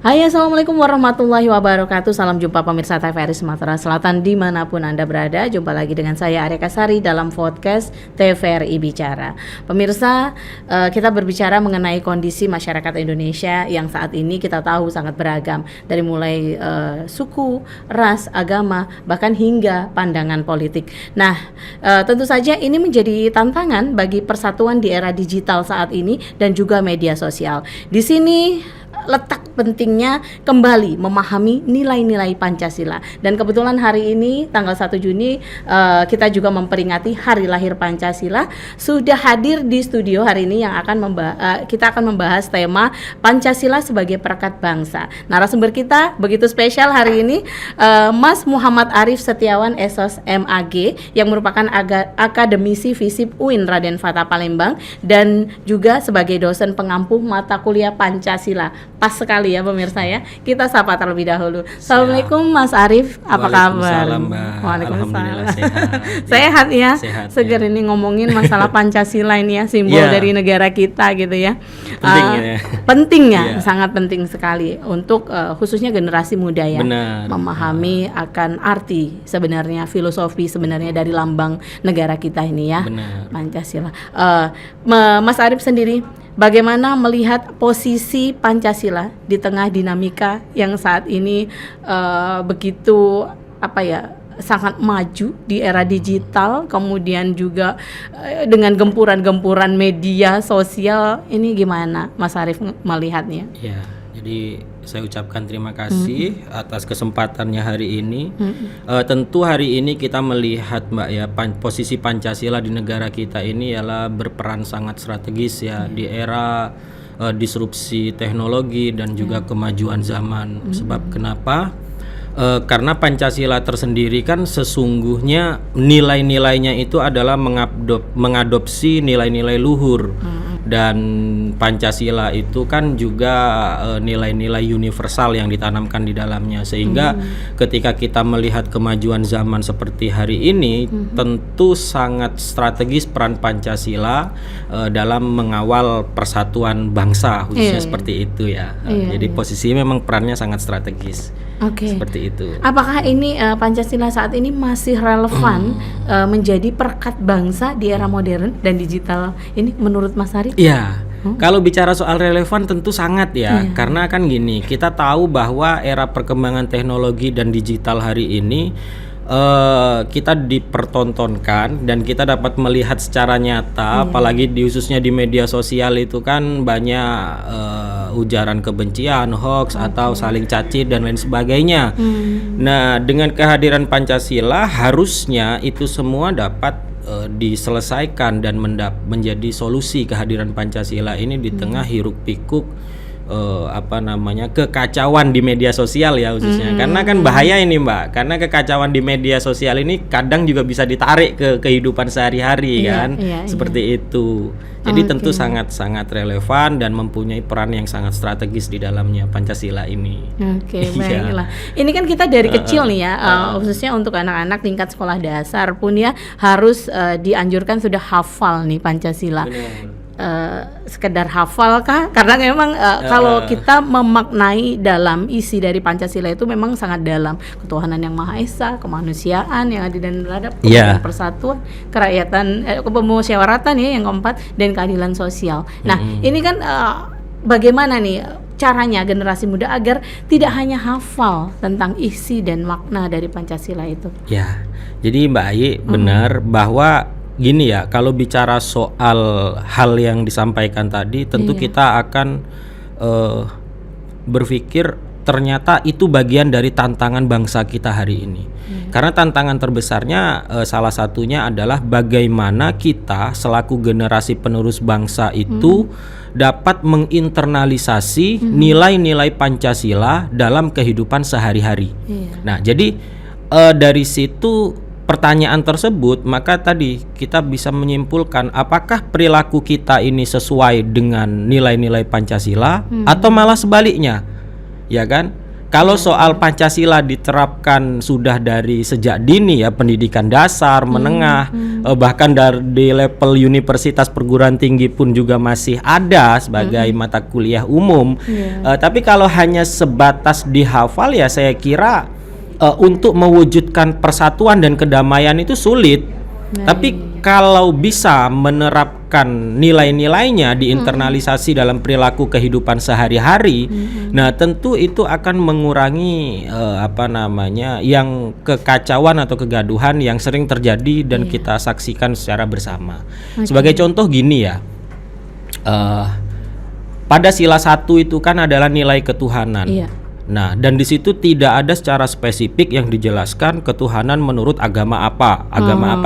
Hai, assalamualaikum warahmatullahi wabarakatuh. Salam jumpa pemirsa TVRI Sumatera Selatan dimanapun Anda berada. Jumpa lagi dengan saya Arya Kasari dalam podcast TVRI Bicara. Pemirsa, kita berbicara mengenai kondisi masyarakat Indonesia yang saat ini kita tahu sangat beragam, dari mulai suku, ras, agama, bahkan hingga pandangan politik. Nah, tentu saja ini menjadi tantangan bagi persatuan di era digital saat ini dan juga media sosial. Di sini letak pentingnya kembali memahami nilai-nilai Pancasila. Dan kebetulan hari ini tanggal 1 Juni kita juga memperingati Hari Lahir Pancasila. Sudah hadir di studio hari ini yang akan kita akan membahas tema Pancasila sebagai perekat bangsa. Narasumber kita begitu spesial hari ini, Mas Muhammad Arif Setiawan SOS MAG yang merupakan akademisi FISIP UIN Raden Fatah Palembang dan juga sebagai dosen pengampu mata kuliah Pancasila. Pas sekali ya pemirsa ya. Kita sapa terlebih dahulu. Assalamualaikum Mas Arif, apa kabar? Waalaikumsalam. Sehat. Sehat ya. Sehat, seger ya. Ini ngomongin masalah Pancasila ini ya, simbol dari negara kita gitu ya. Penting ya, sangat penting sekali untuk khususnya generasi muda ya. Benar. Memahami akan arti sebenarnya, filosofi sebenarnya dari lambang negara kita ini ya. Benar. Pancasila. Mas Arif sendiri, bagaimana melihat posisi Pancasila di tengah dinamika yang saat ini begitu sangat maju di era digital, kemudian juga dengan gempuran-gempuran media sosial ini, gimana Mas Arif melihatnya? Ya, jadi saya ucapkan terima kasih atas kesempatannya hari ini. Tentu hari ini kita melihat Mbak ya, posisi Pancasila di negara kita ini ialah berperan sangat strategis ya di era disrupsi teknologi dan juga kemajuan zaman. Sebab kenapa? Karena Pancasila tersendiri kan sesungguhnya nilai-nilainya itu adalah mengadopsi nilai-nilai luhur. Dan Pancasila itu kan juga nilai-nilai universal yang ditanamkan di dalamnya, sehingga ketika kita melihat kemajuan zaman seperti hari ini, tentu sangat strategis peran Pancasila dalam mengawal persatuan bangsa khususnya seperti itu ya. Jadi posisinya memang perannya sangat strategis. Seperti itu. Apakah ini Pancasila saat ini masih relevan menjadi perekat bangsa di era modern dan digital ini menurut Mas Arif? Iya. Kalau bicara soal relevan tentu sangat ya. Karena kan gini, kita tahu bahwa era perkembangan teknologi dan digital hari ini kita dipertontonkan dan kita dapat melihat secara nyata, apalagi khususnya di media sosial itu kan banyak ujaran kebencian, hoax atau saling caci dan lain sebagainya. Nah, dengan kehadiran Pancasila harusnya itu semua dapat diselesaikan dan menjadi solusi kehadiran Pancasila ini di tengah hiruk pikuk kekacauan di media sosial ya khususnya. Karena kan bahaya ini Mbak, karena kekacauan di media sosial ini kadang juga bisa ditarik ke kehidupan sehari-hari seperti itu. Jadi tentu sangat-sangat relevan dan mempunyai peran yang sangat strategis di dalamnya Pancasila ini. Baiklah. Ini kan kita dari kecil nih ya, khususnya untuk anak-anak tingkat sekolah dasar pun ya harus dianjurkan sudah hafal nih Pancasila. Sekedar hafal kah? Karena memang kalau kita memaknai dalam isi dari Pancasila itu memang sangat dalam, ketuhanan yang Maha Esa, kemanusiaan yang adil dan beradab, persatuan, kerakyatan, kemusyawaratan ya yang keempat, dan keadilan sosial. Nah, ini kan bagaimana nih caranya generasi muda agar tidak hanya hafal tentang isi dan makna dari Pancasila itu? Ya, jadi Mbak Ayi benar bahwa gini ya, kalau bicara soal hal yang disampaikan tadi, tentu kita akan berpikir ternyata itu bagian dari tantangan bangsa kita hari ini. Karena tantangan terbesarnya salah satunya adalah bagaimana kita selaku generasi penerus bangsa itu dapat menginternalisasi nilai-nilai Pancasila dalam kehidupan sehari-hari. Nah, jadi dari situ pertanyaan tersebut, maka tadi kita bisa menyimpulkan apakah perilaku kita ini sesuai dengan nilai-nilai Pancasila atau malah sebaliknya, ya kan? Kalau soal Pancasila diterapkan sudah dari sejak dini ya, pendidikan dasar, menengah, bahkan di level universitas perguruan tinggi pun juga masih ada sebagai mata kuliah umum. Tapi kalau hanya sebatas dihafal ya saya kira untuk mewujudkan persatuan dan kedamaian itu sulit. Tapi kalau bisa menerapkan nilai-nilainya diinternalisasi dalam perilaku kehidupan sehari-hari, nah tentu itu akan mengurangi yang kekacauan atau kegaduhan yang sering terjadi dan kita saksikan secara bersama. Sebagai contoh gini ya, pada sila 1 itu kan adalah nilai ketuhanan. Nah, dan di situ tidak ada secara spesifik yang dijelaskan ketuhanan menurut agama apa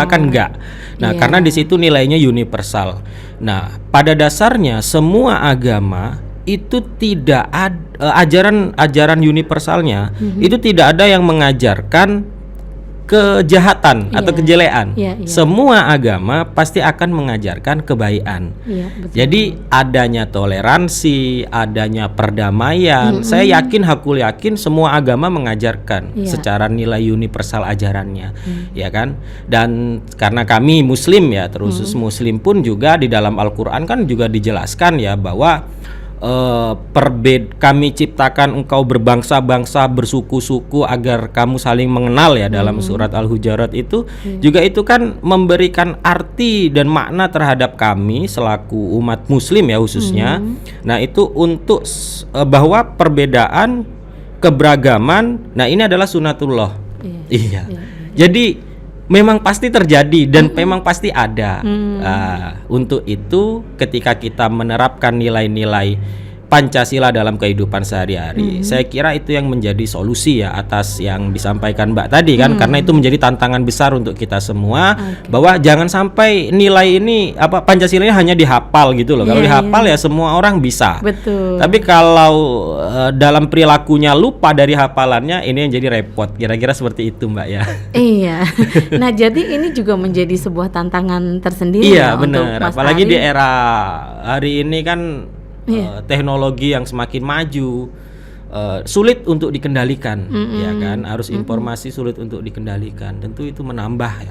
kan enggak. Nah, karena di situ nilainya universal. Nah, pada dasarnya semua agama itu tidak ada ajaran universalnya itu tidak ada yang mengajarkan kejahatan atau kejelean. Semua agama pasti akan mengajarkan kebaikan. Jadi adanya toleransi, adanya perdamaian. Saya aku yakin semua agama mengajarkan secara nilai universal ajarannya, ya kan? Dan karena kami Muslim ya, terus Muslim pun juga di dalam Al-Qur'an kan juga dijelaskan ya bahwa kami ciptakan engkau berbangsa-bangsa, bersuku-suku agar kamu saling mengenal ya, dalam surat Al-Hujurat itu juga itu kan memberikan arti dan makna terhadap kami selaku umat muslim ya khususnya. Nah, itu untuk bahwa perbedaan, keberagaman, nah ini adalah sunatullah. Jadi memang pasti terjadi dan memang pasti ada. Untuk itu ketika kita menerapkan nilai-nilai Pancasila dalam kehidupan sehari-hari, saya kira itu yang menjadi solusi ya atas yang disampaikan Mbak tadi kan, karena itu menjadi tantangan besar untuk kita semua, bahwa jangan sampai nilai ini Pancasilanya hanya dihafal gitu loh. Kalau dihafal ya semua orang bisa. Betul. Tapi kalau dalam perilakunya lupa dari hafalannya, ini yang jadi repot. Kira-kira seperti itu Mbak ya. Iya. Nah, jadi ini juga menjadi sebuah tantangan tersendiri ya bener. untuk Mas Apalagi Arif. di era hari ini kan teknologi yang semakin maju, sulit untuk dikendalikan, ya kan? Arus informasi sulit untuk dikendalikan. Tentu itu menambah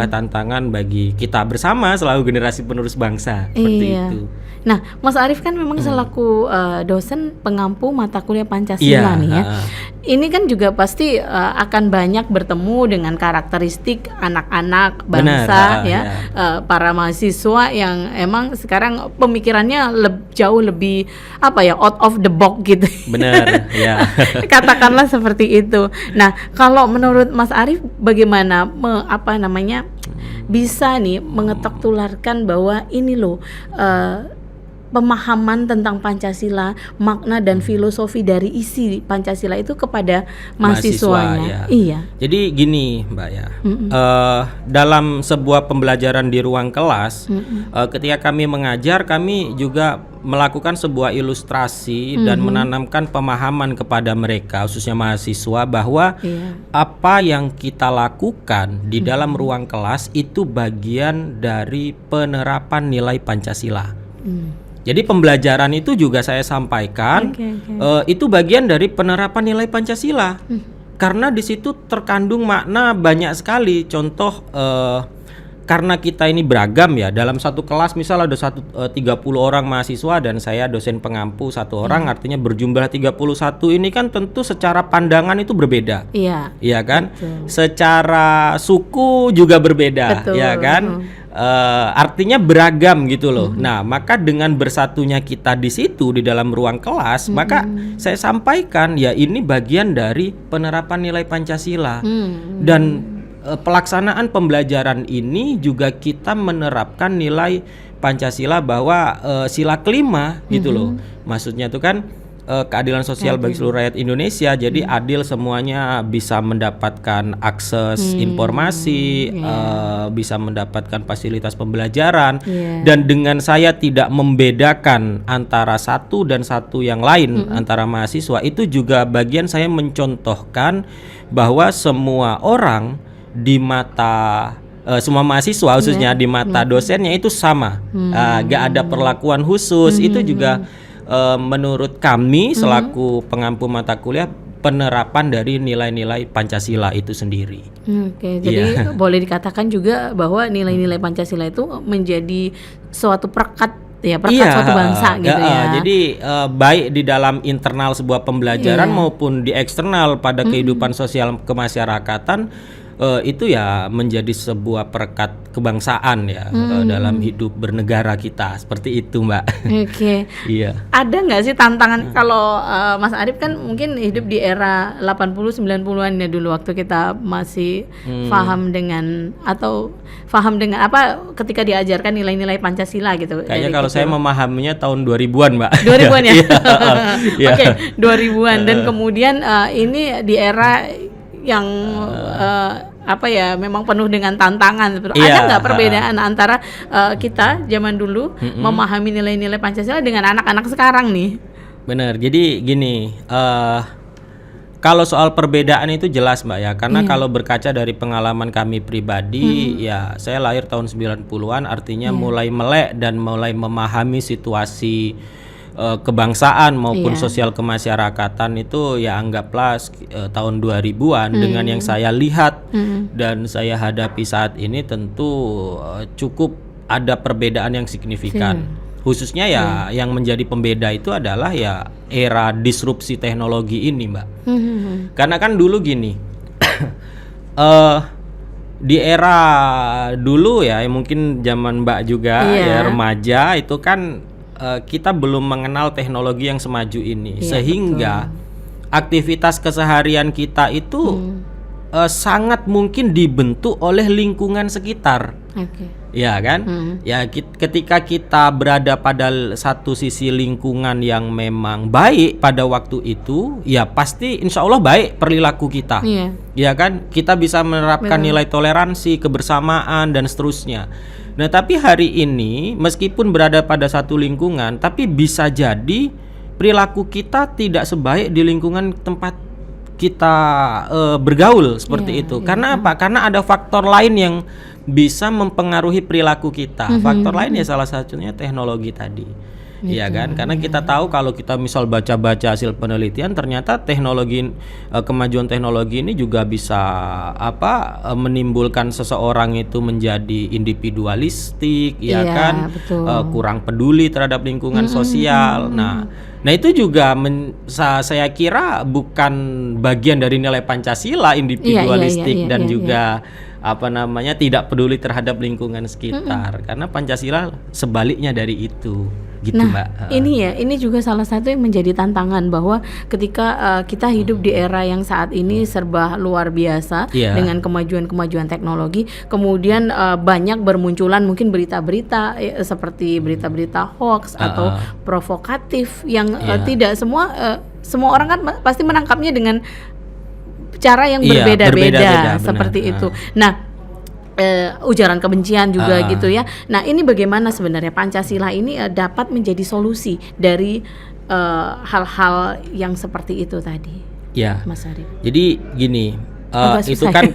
tantangan bagi kita bersama selalu generasi penerus bangsa. Seperti itu. Nah, Mas Arif kan memang selaku dosen pengampu mata kuliah Pancasila nih ya. Ini kan juga pasti akan banyak bertemu dengan karakteristik anak-anak bangsa para mahasiswa yang emang sekarang pemikirannya jauh lebih out of the box gitu. Benar, ya. Katakanlah seperti itu. Nah, kalau menurut Mas Arif bagaimana bisa nih mengetok tularkan bahwa ini loh pemahaman tentang Pancasila, makna dan filosofi dari isi Pancasila itu kepada mahasiswanya. Iya. Jadi gini, Mbak ya. Dalam sebuah pembelajaran di ruang kelas, ketika kami mengajar, kami juga melakukan sebuah ilustrasi dan menanamkan pemahaman kepada mereka, khususnya mahasiswa, bahwa apa yang kita lakukan di dalam ruang kelas itu bagian dari penerapan nilai Pancasila. Jadi pembelajaran itu juga saya sampaikan, itu bagian dari penerapan nilai Pancasila, karena di situ terkandung makna banyak sekali. Contoh, karena kita ini beragam ya, dalam satu kelas misal ada 30 orang mahasiswa dan saya dosen pengampu 1 orang, artinya berjumlah 31. Ini kan tentu secara pandangan itu berbeda. Iya kan? Betul. Secara suku juga berbeda. Betul. Ya kan? Artinya beragam gitu loh. Nah, maka dengan bersatunya kita di situ di dalam ruang kelas, maka saya sampaikan ya ini bagian dari penerapan nilai Pancasila. Dan pelaksanaan pembelajaran ini juga kita menerapkan nilai Pancasila bahwa sila kelima gitu loh. Maksudnya itu kan keadilan sosial bagi seluruh rakyat Indonesia. Jadi adil, semuanya bisa mendapatkan akses informasi, bisa mendapatkan fasilitas pembelajaran, dan dengan saya tidak membedakan antara satu dan satu yang lain antara mahasiswa, itu juga bagian saya mencontohkan bahwa semua orang di mata semua mahasiswa khususnya di mata dosennya itu sama, gak ada perlakuan khusus. Itu juga menurut kami selaku pengampu mata kuliah penerapan dari nilai-nilai Pancasila itu sendiri. Oke, jadi boleh dikatakan juga bahwa nilai-nilai Pancasila itu menjadi suatu perekat suatu bangsa gitu ya. Jadi baik di dalam internal sebuah pembelajaran maupun di eksternal pada kehidupan sosial kemasyarakatan, itu ya menjadi sebuah perekat kebangsaan ya dalam hidup bernegara kita, seperti itu Mbak. Oke. Iya. Ada nggak sih tantangan kalau Mas Arif kan mungkin hidup di era 80-90-an ya dulu waktu kita masih paham dengan apa ketika diajarkan nilai-nilai Pancasila gitu. Kayaknya kalau saya memahaminya tahun 2000-an Mbak. 2000-an ya? Iya. Oke, 2000-an dan kemudian ini di era yang memang penuh dengan tantangan. Ada nggak perbedaan antara kita zaman dulu memahami nilai-nilai Pancasila dengan anak-anak sekarang nih? Benar. Jadi gini, kalau soal perbedaan itu jelas Mbak ya, karena kalau berkaca dari pengalaman kami pribadi, ya saya lahir tahun 90-an, artinya mulai melek dan mulai memahami situasi kebangsaan maupun sosial kemasyarakatan itu ya anggaplah tahun 2000-an. Dengan yang saya lihat dan saya hadapi saat ini tentu cukup ada perbedaan yang signifikan. Khususnya ya yang menjadi pembeda itu adalah ya era disrupsi teknologi ini Mbak. Karena kan dulu gini, di era dulu ya mungkin zaman Mbak juga ya remaja itu kan kita belum mengenal teknologi yang semaju ini, sehingga aktivitas keseharian kita itu sangat mungkin dibentuk oleh lingkungan sekitar. Ya kan? Ya ketika kita berada pada satu sisi lingkungan yang memang baik pada waktu itu, ya pasti insya Allah baik perilaku kita. Ya kan? Kita bisa menerapkan nilai toleransi, kebersamaan dan seterusnya. Nah, tapi hari ini meskipun berada pada satu lingkungan, tapi bisa jadi perilaku kita tidak sebaik di lingkungan tempat kita bergaul seperti itu. Karena apa? Karena ada faktor lain yang bisa mempengaruhi perilaku kita. Faktor lain ya salah satunya teknologi tadi. Iya kan? Karena kita tahu kalau kita misal baca-baca hasil penelitian, ternyata teknologi kemajuan teknologi ini juga bisa menimbulkan seseorang itu menjadi individualistik, ya kan? Kurang peduli terhadap lingkungan sosial. Nah itu juga saya kira bukan bagian dari nilai Pancasila, individualistik dan juga tidak peduli terhadap lingkungan sekitar. Karena Pancasila sebaliknya dari itu. Gitu, Mbak. Ini juga salah satu yang menjadi tantangan bahwa ketika kita hidup di era yang saat ini serba luar biasa dengan kemajuan-kemajuan teknologi, kemudian banyak bermunculan mungkin berita-berita seperti berita-berita hoax atau provokatif yang tidak semua orang kan pasti menangkapnya dengan cara yang berbeda-beda seperti itu. Nah, ujaran kebencian juga gitu ya. Nah, ini bagaimana sebenarnya Pancasila ini dapat menjadi solusi dari hal-hal yang seperti itu tadi, Mas Arif? Jadi gini, itu kan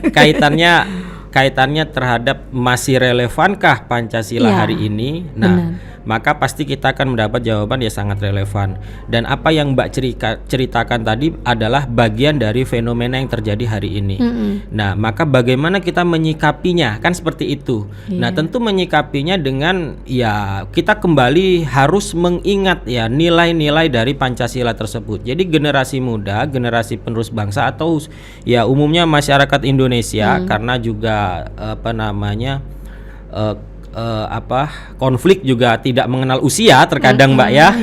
kaitannya terhadap masih relevankah Pancasila hari ini. Nah, maka pasti kita akan mendapat jawaban ya sangat relevan. Dan apa yang Mbak ceritakan tadi adalah bagian dari fenomena yang terjadi hari ini. Nah, maka bagaimana kita menyikapinya, kan seperti itu. Nah, tentu menyikapinya dengan ya kita kembali harus mengingat ya nilai-nilai dari Pancasila tersebut. Jadi generasi muda, generasi penerus bangsa atau ya umumnya masyarakat Indonesia, karena juga konflik juga tidak mengenal usia terkadang Mbak ya,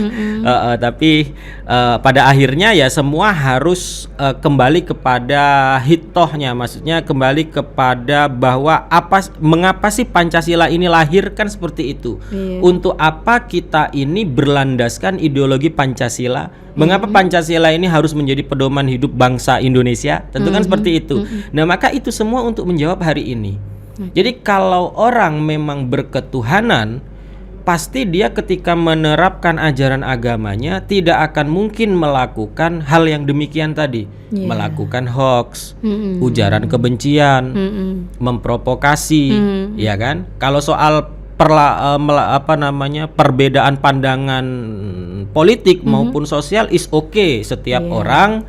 tapi pada akhirnya ya semua harus kembali kepada hitohnya, maksudnya kembali kepada bahwa mengapa sih Pancasila ini lahir, kan seperti itu. Untuk apa kita ini berlandaskan ideologi Pancasila, mengapa Pancasila ini harus menjadi pedoman hidup bangsa Indonesia, tentu kan seperti itu. Nah, maka itu semua untuk menjawab hari ini. Jadi kalau orang memang berketuhanan, pasti dia ketika menerapkan ajaran agamanya tidak akan mungkin melakukan hal yang demikian tadi, melakukan hoax, ujaran kebencian, memprovokasi, ya kan? Kalau soal perbedaan pandangan politik maupun sosial is okay, setiap orang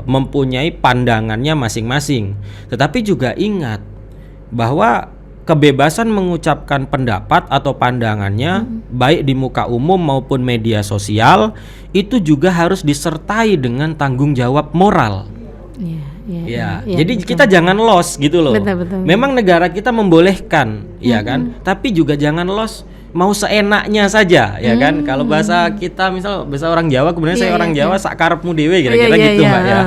mempunyai pandangannya masing-masing. Tetapi juga ingat bahwa kebebasan mengucapkan pendapat atau pandangannya baik di muka umum maupun media sosial itu juga harus disertai dengan tanggung jawab moral. Ya, jadi betul. kita jangan los gitu loh. Betul. Memang negara kita membolehkan, ya kan? Tapi juga jangan los mau seenaknya saja, ya kan? Kalau bahasa kita misal bahasa orang Jawa, kemudian saya orang Jawa sakarepmu dhewe kira-kira gitu Mbak ya.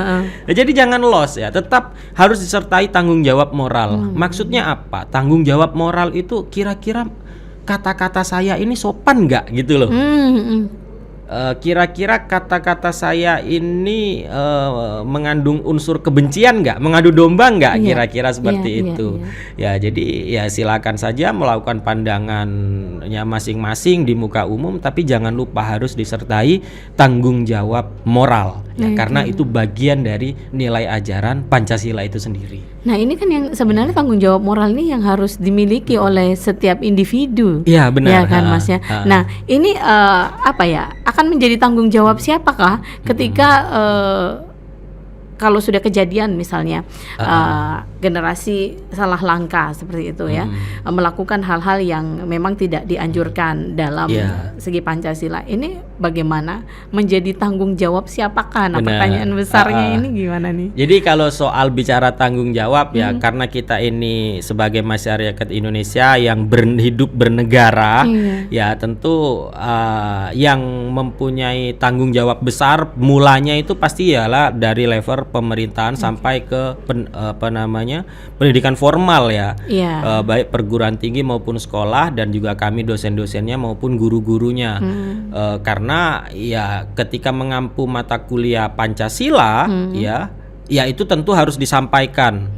Ya. Jadi jangan los ya, tetap harus disertai tanggung jawab moral. Maksudnya apa? Tanggung jawab moral itu kira-kira kata-kata saya ini sopan nggak gitu loh. Kira-kira kata-kata saya ini mengandung unsur kebencian nggak, mengadu domba nggak, kira-kira seperti itu. Ya jadi ya silakan saja melakukan pandangannya masing-masing di muka umum, tapi jangan lupa harus disertai tanggung jawab moral, ya, karena itu bagian dari nilai ajaran Pancasila itu sendiri. Nah ini kan yang sebenarnya tanggung jawab moral ini yang harus dimiliki oleh setiap individu. Iya benar. Ya kan Mas ya. Nah ini apa ya? Akan menjadi tanggung jawab siapakah ketika kalau sudah kejadian misalnya generasi salah langkah seperti itu ya, melakukan hal-hal yang memang tidak dianjurkan dalam segi Pancasila, ini bagaimana menjadi tanggung jawab siapakah? Nah pertanyaan besarnya ini gimana nih? Jadi kalau soal bicara tanggung jawab ya, karena kita ini sebagai masyarakat Indonesia yang hidup bernegara, ya tentu yang mempunyai tanggung jawab besar mulanya itu pasti ialah dari level pemerintahan sampai ke pendidikan formal ya, baik perguruan tinggi maupun sekolah, dan juga kami dosen-dosennya maupun guru-gurunya. Karena ya ketika mengampu mata kuliah Pancasila ya itu tentu harus disampaikan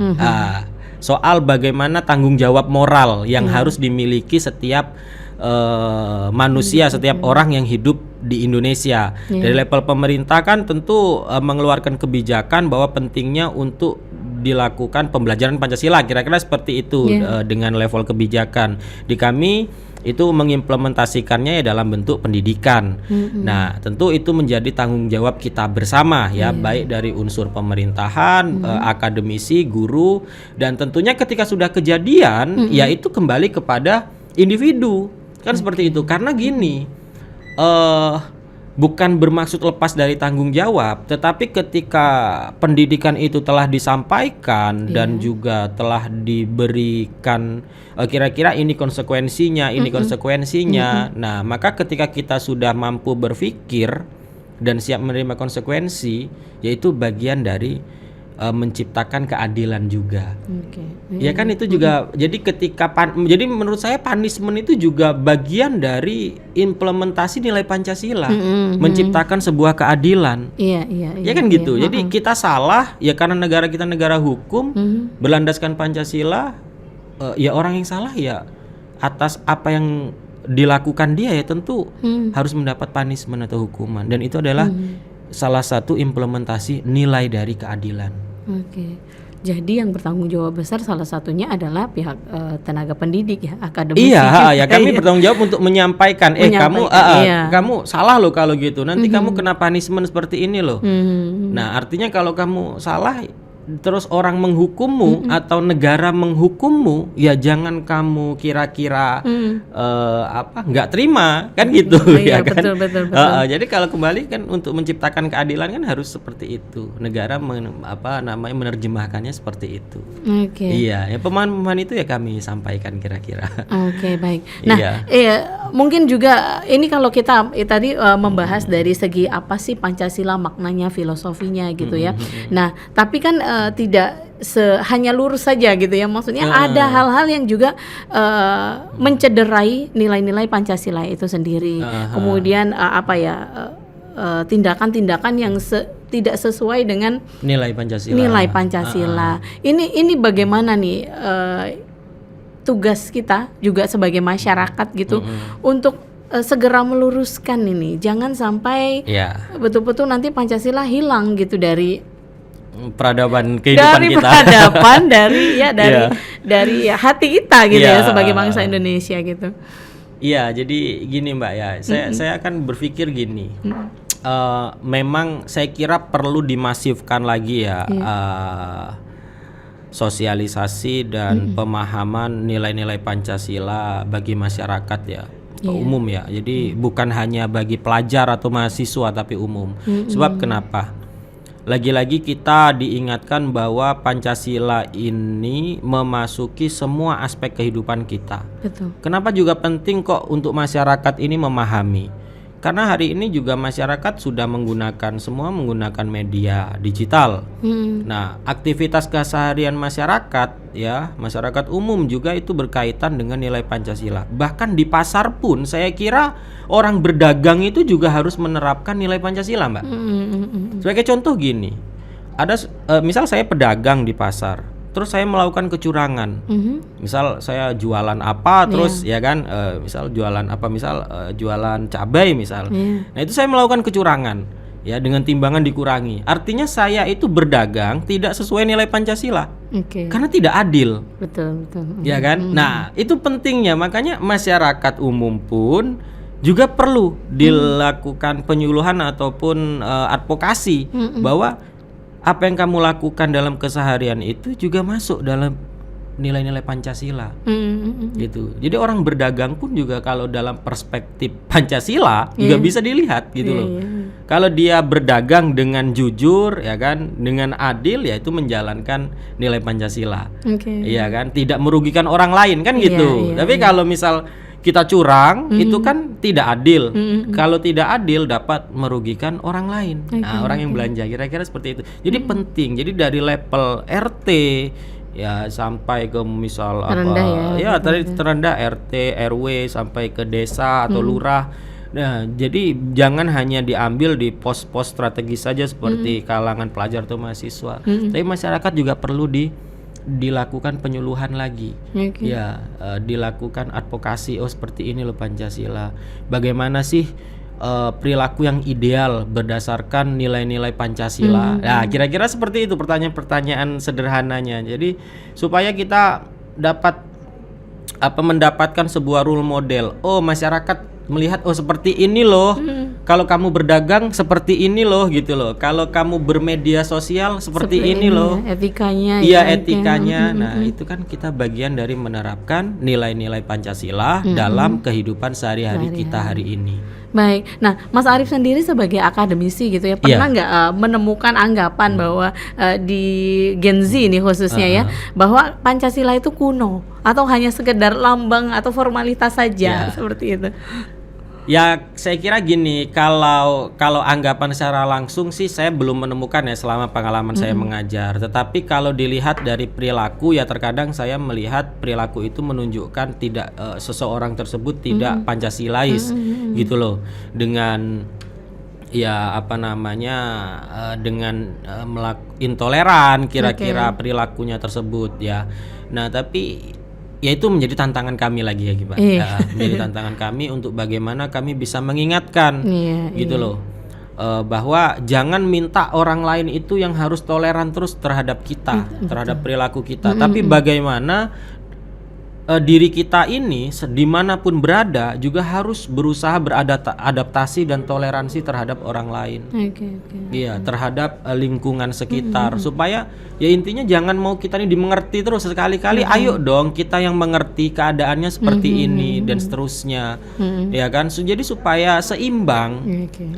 soal bagaimana tanggung jawab moral yang harus dimiliki setiap manusia, setiap orang yang hidup di Indonesia. Dari level pemerintah kan tentu mengeluarkan kebijakan bahwa pentingnya untuk dilakukan pembelajaran Pancasila, kira-kira seperti itu. Dengan level kebijakan di kami itu mengimplementasikannya ya dalam bentuk pendidikan. Nah tentu itu menjadi tanggung jawab kita bersama ya, baik dari unsur pemerintahan, akademisi, guru, dan tentunya ketika sudah kejadian ya itu kembali kepada individu. Kan seperti itu, karena gini, bukan bermaksud lepas dari tanggung jawab, tetapi ketika pendidikan itu telah disampaikan dan juga telah diberikan kira-kira ini konsekuensinya, nah maka ketika kita sudah mampu berpikir dan siap menerima konsekuensi, yaitu bagian dari menciptakan keadilan juga. Ya kan itu juga. Jadi ketika jadi menurut saya punishment itu juga bagian dari implementasi nilai Pancasila, menciptakan sebuah keadilan. Ya kan gitu. Jadi kita salah ya karena negara kita negara hukum, berlandaskan Pancasila, ya orang yang salah ya atas apa yang dilakukan dia ya tentu harus mendapat punishment atau hukuman, dan itu adalah salah satu implementasi nilai dari keadilan. Jadi yang bertanggung jawab besar salah satunya adalah pihak tenaga pendidik ya, akademisi. Ya kami bertanggung jawab untuk menyampaikan, kamu salah loh kalau gitu, nanti kamu kena punishment seperti ini loh. Nah artinya kalau kamu salah terus orang menghukummu atau negara menghukummu, ya jangan kamu kira-kira nggak terima kan gitu. Betul. Jadi kalau kembali kan untuk menciptakan keadilan kan harus seperti itu, negara menerjemahkannya seperti itu. Iya, ya pemahaman itu ya kami sampaikan kira-kira. Baik. Nah mungkin juga ini kalau kita tadi membahas dari segi apa sih Pancasila, maknanya, filosofinya gitu ya. Nah tapi kan tidak hanya lurus saja gitu ya, maksudnya ada hal-hal yang juga mencederai nilai-nilai Pancasila itu sendiri. Kemudian tindakan-tindakan yang tidak sesuai dengan nilai Pancasila. Ini bagaimana nih tugas kita juga sebagai masyarakat gitu untuk segera meluruskan ini, jangan sampai betul-betul nanti Pancasila hilang gitu dari peradaban kehidupan kita. Dari hati kita gitu ya sebagai bangsa Indonesia gitu. Iya, jadi gini Mbak ya, saya akan berpikir gini. memang saya kira perlu dimasifkan lagi ya sosialisasi dan pemahaman nilai-nilai Pancasila bagi masyarakat ya. Umum ya. Jadi bukan hanya bagi pelajar atau mahasiswa tapi umum. Sebab kenapa? Lagi-lagi kita diingatkan bahwa Pancasila ini memasuki semua aspek kehidupan kita. Betul. Kenapa juga penting kok untuk masyarakat ini memahami? Karena hari ini juga masyarakat sudah menggunakan media digital. Nah, aktivitas keseharian masyarakat ya, masyarakat umum juga itu berkaitan dengan nilai Pancasila. Bahkan di pasar pun saya kira orang berdagang itu juga harus menerapkan nilai Pancasila, Mbak. Sebagai contoh gini, ada misal saya pedagang di pasar, terus saya melakukan kecurangan. Misal saya jualan apa, terus ya kan, misal jualan apa, misal jualan cabai misal. Nah itu saya melakukan kecurangan, ya dengan timbangan dikurangi. Artinya saya itu berdagang tidak sesuai nilai Pancasila, karena tidak adil. Betul. Ya kan. Nah itu pentingnya, makanya masyarakat umum pun juga perlu dilakukan penyuluhan ataupun advokasi bahwa apa yang kamu lakukan dalam keseharian itu juga masuk dalam nilai-nilai Pancasila. Gitu. Jadi orang berdagang pun juga kalau dalam perspektif Pancasila juga bisa dilihat gitu loh. Kalau dia berdagang dengan jujur ya kan, dengan adil, ya itu menjalankan nilai Pancasila. Iya kan, tidak merugikan orang lain kan gitu. Tapi kalau misal kita curang, itu kan tidak adil. Kalau tidak adil dapat merugikan orang lain. Nah, orang yang belanja kira-kira seperti itu. Jadi penting. Jadi dari level RT ya sampai ke misal terendah terendah RT, RW sampai ke desa atau lurah. Nah, jadi jangan hanya diambil di pos-pos strategis saja seperti kalangan pelajar atau mahasiswa. Tapi masyarakat juga perlu dilakukan penyuluhan lagi, dilakukan advokasi. Oh seperti ini loh Pancasila. Bagaimana sih perilaku yang ideal berdasarkan nilai-nilai Pancasila? Nah kira-kira seperti itu pertanyaan-pertanyaan sederhananya. Jadi supaya kita dapat mendapatkan sebuah role model. Oh masyarakat melihat oh seperti ini loh. Kalau kamu berdagang seperti ini loh gitu loh. Kalau kamu bermedia sosial seperti ini loh. Etikanya. Iya etikanya. Nah itu kan kita bagian dari menerapkan nilai-nilai Pancasila dalam kehidupan sehari-hari kita hari ini. Baik, nah Mas Arief sendiri sebagai akademisi gitu ya, pernah nggak menemukan anggapan bahwa di Gen Z ini khususnya ya, bahwa Pancasila itu kuno atau hanya sekedar lambang atau formalitas saja seperti itu? Ya saya kira gini, kalau anggapan secara langsung sih saya belum menemukan ya selama pengalaman saya mengajar. Tetapi kalau dilihat dari perilaku ya terkadang saya melihat perilaku itu menunjukkan tidak seseorang tersebut tidak Pancasilais gitu loh. Dengan ya dengan intoleran kira-kira perilakunya tersebut ya. Nah tapi ya itu menjadi tantangan kami lagi ya Gimana? Menjadi tantangan kami untuk bagaimana kami bisa mengingatkan gitu loh, bahwa jangan minta orang lain itu yang harus toleran terus terhadap kita, terhadap perilaku kita, tapi bagaimana diri kita ini dimanapun berada juga harus berusaha beradaptasi dan toleransi terhadap orang lain. Iya, terhadap lingkungan sekitar supaya ya intinya jangan mau kita ini dimengerti terus sekali-kali. Ayo dong kita yang mengerti keadaannya seperti ini dan seterusnya. Ya kan? Jadi supaya seimbang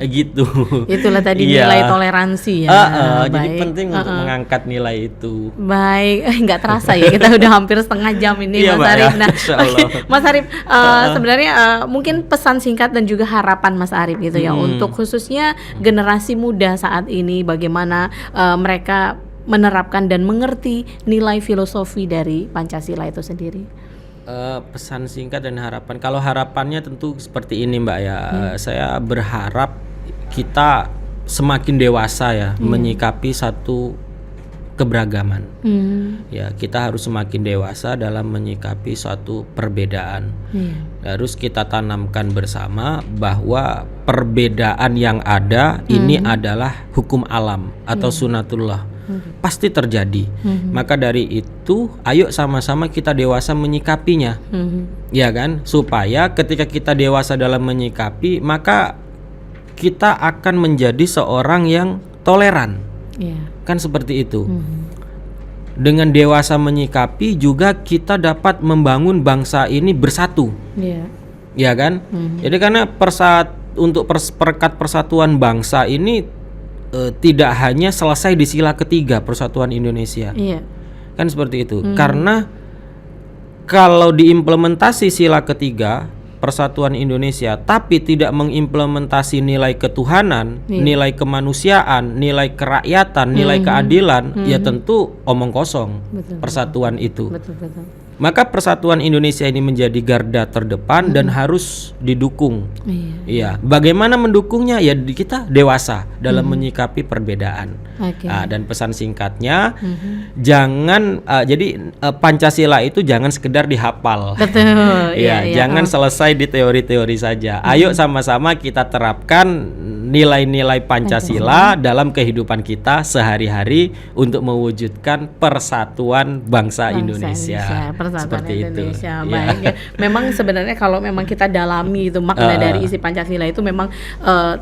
gitu. Itulah tadi nilai toleransi ya. Jadi penting untuk mengangkat nilai itu. Baik, nggak terasa ya kita udah hampir setengah jam ini Mas Arief. Nah, Mas Arief, sebenarnya mungkin pesan singkat dan juga harapan Mas Arief gitu ya untuk khususnya generasi muda saat ini, bagaimana mereka menerapkan dan mengerti nilai filosofi dari Pancasila itu sendiri. Pesan singkat dan harapan. Kalau harapannya tentu seperti ini Mbak ya. Saya berharap kita semakin dewasa ya menyikapi satu keberagaman. Ya, kita harus semakin dewasa dalam menyikapi suatu perbedaan. Harus kita tanamkan bersama bahwa perbedaan yang ada ini adalah hukum alam atau sunatullah. Pasti terjadi. Maka dari itu, ayo sama-sama kita dewasa menyikapinya. Ya kan? Supaya ketika kita dewasa dalam menyikapi, maka kita akan menjadi seorang yang toleran. Iya. Kan seperti itu. Dengan dewasa menyikapi juga kita dapat membangun bangsa ini bersatu. Iya. Ya kan? Jadi karena untuk perekat persatuan bangsa ini tidak hanya selesai di sila ketiga Persatuan Indonesia. Iya. Kan seperti itu. Karena kalau diimplementasi sila ketiga Persatuan Indonesia tapi tidak mengimplementasi nilai ketuhanan, nilai kemanusiaan, nilai kerakyatan, nilai keadilan, ya tentu omong kosong. Betul, persatuan itu. Betul. Maka Persatuan Indonesia ini menjadi garda terdepan dan harus didukung. Iya. Bagaimana mendukungnya? Ya kita dewasa dalam menyikapi perbedaan. Oke. Dan pesan singkatnya, jangan jadi Pancasila itu jangan sekedar dihafal. Betul. Iya, jangan selesai di teori-teori saja. Ayo sama-sama kita terapkan nilai-nilai Pancasila dalam kehidupan kita sehari-hari untuk mewujudkan persatuan bangsa Indonesia. Persatuan Seperti Indonesia. itu. Baik. Ya. Memang sebenarnya kalau memang kita dalami itu makna dari isi Pancasila itu memang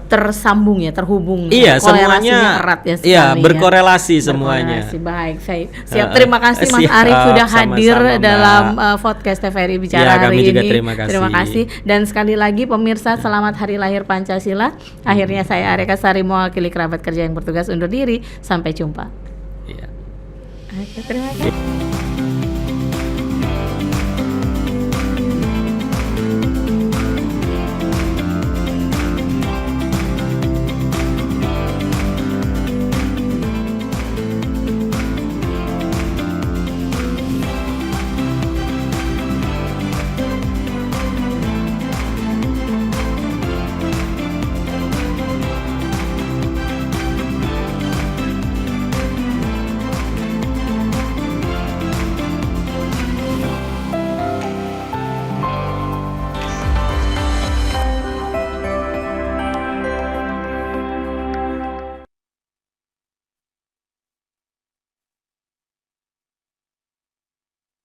tersambung ya, terhubung. Iya, korelasinya semuanya erat ya sekali. Iya, berkorelasi semuanya. Berkorelasi. Baik, saya siap. Terima kasih Mas Siap, Arief sudah sama-sama, hadir Mbak. dalam podcast TVRI Bicara Ya, hari kami juga ini. terima kasih. Dan sekali lagi pemirsa, selamat Hari Lahir Pancasila. Akhirnya saya Areka Sari mewakili kerabat kerja yang bertugas undur diri. Sampai jumpa. Iya. Oke, terima kasih.